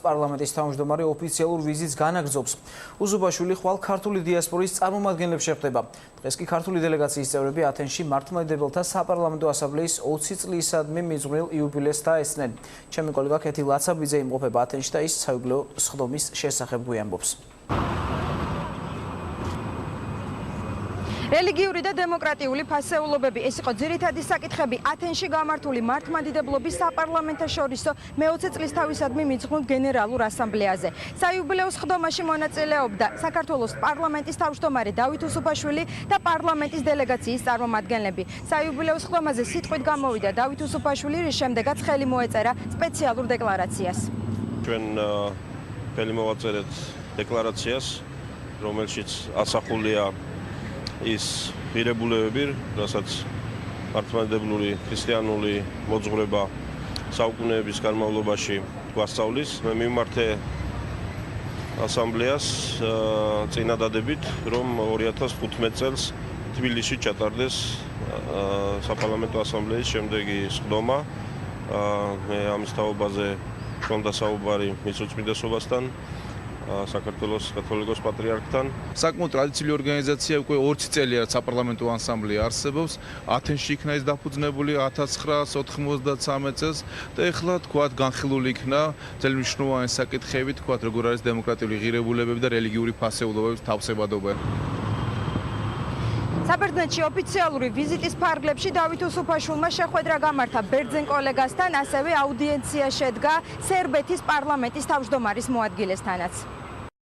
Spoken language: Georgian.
პარლამენტის თავმჯდომარე ოფიციალურ ვიზიტს განაგრძობს. უზუბაშვილი ხვალ ქართული დიასპორის წარმომადგენლებს შეხვდება. დღეს კი ქართული დელეგაციის წევრები ათენში მართლმადიდებელთა საპარლამენტო ასამბლეის 20 წლისადმი მიზღვნილ იუბილეს დაესწნენ. ჩემი კოლეგა კეთი ლაცაბიძე იმყოფება ათენში და ის საიუბილეო სხდომის შესახებ გვიამბობს. რელიგიური და დემოკრატიული ფასეულობები ეს იყო ძირითადი საკითხები ათენში გამართული მართლმადიდებლობის საპარლამენტაშორისო მე-20 წლის თავისადმი მიძღვნილ გენერალურ ასამბლეაზე. საიუბილეო სხდომაში მონაწილეობდა საქართველოს პარლამენტის თავმჯდომარე დავით უსუფაშვილი და პარლამენტის დელეგაციის წარმომადგენლები. საიუბილეო სხდომაზე სიტყვით გამოვიდა დავით უსუფაშვილი, რის შემდეგაც ხელი მოეწერა სპეციალურ დეკლარაციას. ჩვენ ხელი მოვაწერეთ დეკლარაციას, რომელშიც ასახულია ის ღირებულებები, რასაც მართლმადიდებლური ქრისტიანული მოძღვრება საუკუნეების განმავლობაში გვასწავლის. მე მიმართე ასამბლეას წინადადებით, რომ 2015 წელს თბილისში ჩატარდეს საპარლამენტო ასამბლეის შემდეგი სხდომა. მე ამის თაობაზე მქონდა საუბარი მის უწმიდესობასთან, საქართველოს კათოლიკოს პატრიარქთან. საკმაოდ ტრადიციული ორგანიზაცია უკვე 20 წელია საპარლამენტო ასამბლეა არსებობს. ათენში იქნა ის დაფუძნებული 1993 წელს და ეხლა თქვათ განხილული იქნა ძალიან მნიშვნელოვანი საკითხები, თქვათ როგორ არის დემოკრატიული ღირებულებები და რელიგიური ფასეულობების თავსებადობა. საბერძნეთში ოფიციალური ვიზიტის ფარგლებში დავით უსუფაშვილმა შეხვედრა გამართა ბერძენ კოლეგასთან, ასევე აუდიენცია შედგა სერბეთის პარლამენტის თავმჯდომარის მოადგილესთანაც.